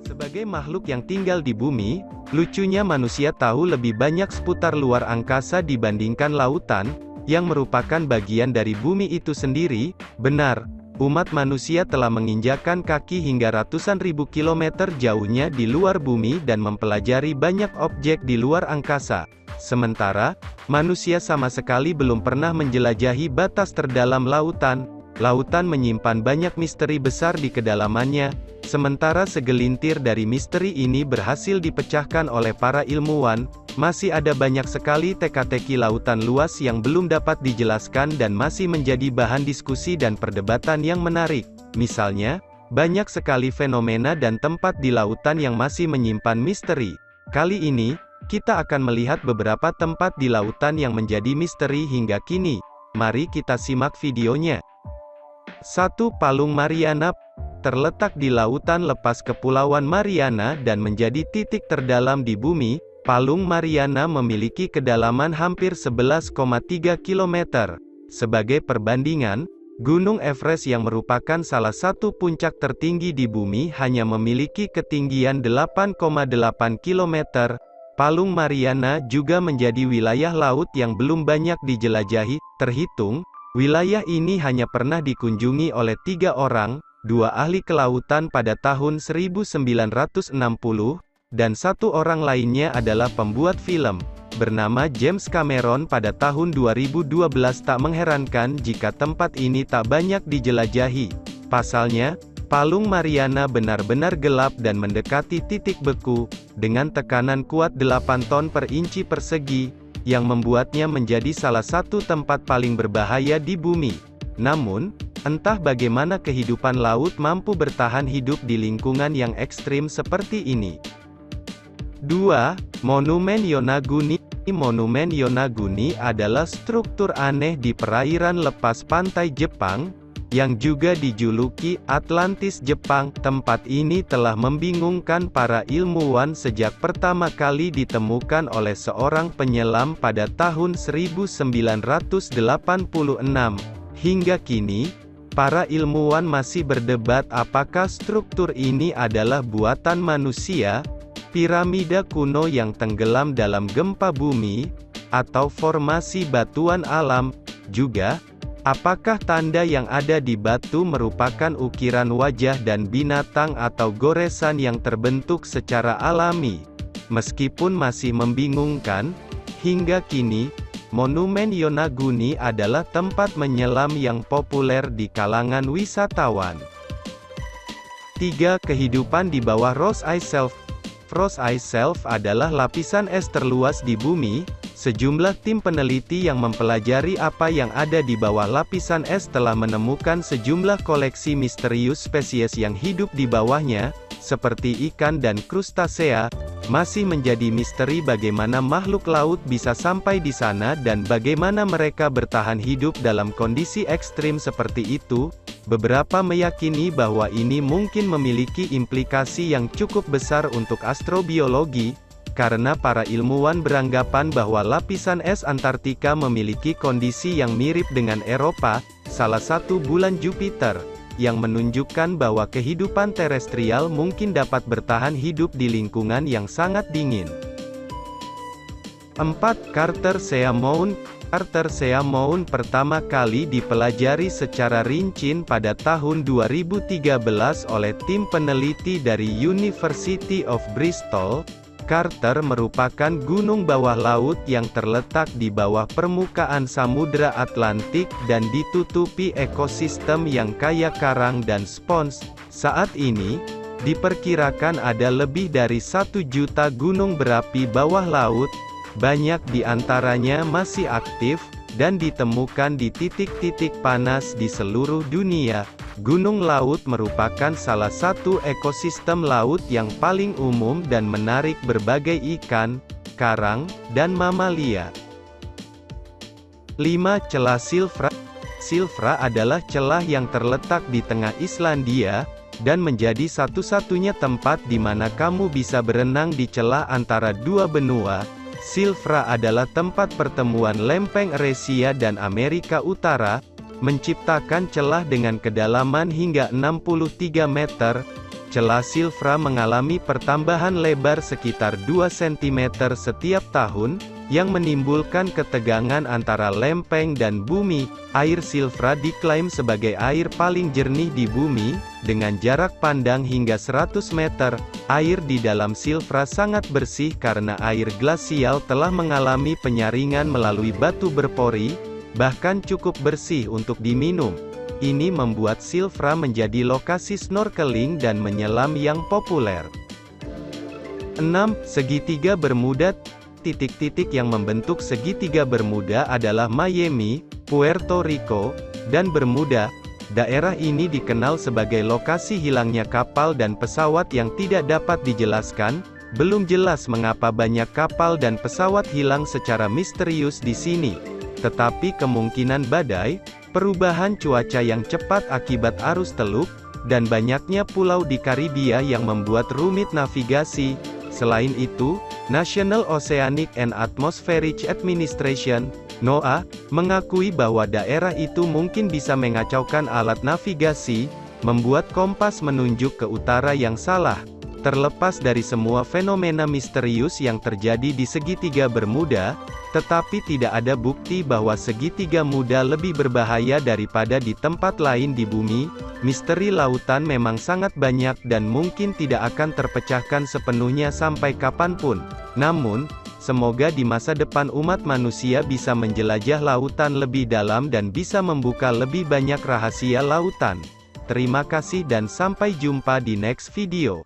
Sebagai makhluk yang tinggal di bumi, lucunya manusia tahu lebih banyak seputar luar angkasa dibandingkan lautan, yang merupakan bagian dari bumi itu sendiri. Benar, umat manusia telah menginjakkan kaki hingga ratusan ribu kilometer jauhnya di luar bumi dan mempelajari banyak objek di luar angkasa. Sementara, manusia sama sekali belum pernah menjelajahi batas terdalam lautan. Lautan menyimpan banyak misteri besar di kedalamannya, sementara segelintir dari misteri ini berhasil dipecahkan oleh para ilmuwan. Masih ada banyak sekali teka-teki lautan luas yang belum dapat dijelaskan dan masih menjadi bahan diskusi dan perdebatan yang menarik. Misalnya, banyak sekali fenomena dan tempat di lautan yang masih menyimpan misteri. Kali ini, kita akan melihat beberapa tempat di lautan yang menjadi misteri hingga kini. Mari kita simak videonya. 1. Palung Mariana terletak di lautan lepas Kepulauan Mariana dan menjadi titik terdalam di bumi. Palung Mariana memiliki kedalaman hampir 11,3 km. Sebagai perbandingan, Gunung Everest yang merupakan salah satu puncak tertinggi di bumi hanya memiliki ketinggian 8,8 km. Palung Mariana juga menjadi wilayah laut yang belum banyak dijelajahi. Terhitung, wilayah ini hanya pernah dikunjungi oleh 3 orang, 2 ahli kelautan pada tahun 1960, dan 1 orang lainnya adalah pembuat film, bernama James Cameron pada tahun 2012. Tak mengherankan jika tempat ini tak banyak dijelajahi. Pasalnya, Palung Mariana benar-benar gelap dan mendekati titik beku, dengan tekanan kuat 8 ton per inci persegi, yang membuatnya menjadi salah satu tempat paling berbahaya di bumi. Namun, entah bagaimana kehidupan laut mampu bertahan hidup di lingkungan yang ekstrim seperti ini. 2. Monumen Yonaguni. Monumen Yonaguni adalah struktur aneh di perairan lepas pantai Jepang, yang juga dijuluki Atlantis Jepang. Tempat ini telah membingungkan para ilmuwan sejak pertama kali ditemukan oleh seorang penyelam pada tahun 1986. Hingga kini, para ilmuwan masih berdebat apakah struktur ini adalah buatan manusia, piramida kuno yang tenggelam dalam gempa bumi, atau formasi batuan alam. Juga, apakah tanda yang ada di batu merupakan ukiran wajah dan binatang atau goresan yang terbentuk secara alami? Meskipun masih membingungkan, hingga kini, Monumen Yonaguni adalah tempat menyelam yang populer di kalangan wisatawan. 3. Kehidupan di bawah Ross Ice Shelf. Ross Ice Shelf adalah lapisan es terluas di bumi. Sejumlah tim peneliti yang mempelajari apa yang ada di bawah lapisan es telah menemukan sejumlah koleksi misterius spesies yang hidup di bawahnya, seperti ikan dan krustasea. Masih menjadi misteri bagaimana makhluk laut bisa sampai di sana dan bagaimana mereka bertahan hidup dalam kondisi ekstrim seperti itu. Beberapa meyakini bahwa ini mungkin memiliki implikasi yang cukup besar untuk astrobiologi, karena para ilmuwan beranggapan bahwa lapisan es Antartika memiliki kondisi yang mirip dengan Eropa, salah satu bulan Jupiter, yang menunjukkan bahwa kehidupan terestrial mungkin dapat bertahan hidup di lingkungan yang sangat dingin. 4. Carter Sea Mound. Carter Sea Mound pertama kali dipelajari secara rinci pada tahun 2013 oleh tim peneliti dari University of Bristol. Carter merupakan gunung bawah laut yang terletak di bawah permukaan Samudra Atlantik dan ditutupi ekosistem yang kaya karang dan spons. Saat ini, diperkirakan ada lebih dari 1 juta gunung berapi bawah laut, banyak di antaranya masih aktif, dan ditemukan di titik-titik panas di seluruh dunia. Gunung laut merupakan salah satu ekosistem laut yang paling umum dan menarik berbagai ikan, karang, dan mamalia. 5. Celah Silfra. Silfra adalah celah yang terletak di tengah Islandia, dan menjadi satu-satunya tempat di mana kamu bisa berenang di celah antara dua benua. Silfra adalah tempat pertemuan lempeng Eurasia dan Amerika Utara, menciptakan celah dengan kedalaman hingga 63 meter. Celah Silfra mengalami pertambahan lebar sekitar 2 cm setiap tahun, yang menimbulkan ketegangan antara lempeng dan bumi. Air Silfra diklaim sebagai air paling jernih di bumi, dengan jarak pandang hingga 100 meter. Air di dalam Silfra sangat bersih karena air glasial telah mengalami penyaringan melalui batu berpori, bahkan cukup bersih untuk diminum. Ini membuat Silfra menjadi lokasi snorkeling dan menyelam yang populer. 6. Segitiga Bermuda. Titik-titik yang membentuk segitiga Bermuda adalah Miami, Puerto Rico, dan Bermuda. Daerah ini dikenal sebagai lokasi hilangnya kapal dan pesawat yang tidak dapat dijelaskan. Belum jelas mengapa banyak kapal dan pesawat hilang secara misterius di sini. Tetapi kemungkinan badai, perubahan cuaca yang cepat akibat arus teluk, dan banyaknya pulau di Karibia yang membuat rumit navigasi. Selain itu, National Oceanic and Atmospheric Administration, NOAA, mengakui bahwa daerah itu mungkin bisa mengacaukan alat navigasi, membuat kompas menunjuk ke utara yang salah. Terlepas dari semua fenomena misterius yang terjadi di segitiga Bermuda, tetapi tidak ada bukti bahwa segitiga muda lebih berbahaya daripada di tempat lain di bumi. Misteri lautan memang sangat banyak dan mungkin tidak akan terpecahkan sepenuhnya sampai kapanpun. Namun, semoga di masa depan umat manusia bisa menjelajah lautan lebih dalam dan bisa membuka lebih banyak rahasia lautan. Terima kasih dan sampai jumpa di next video.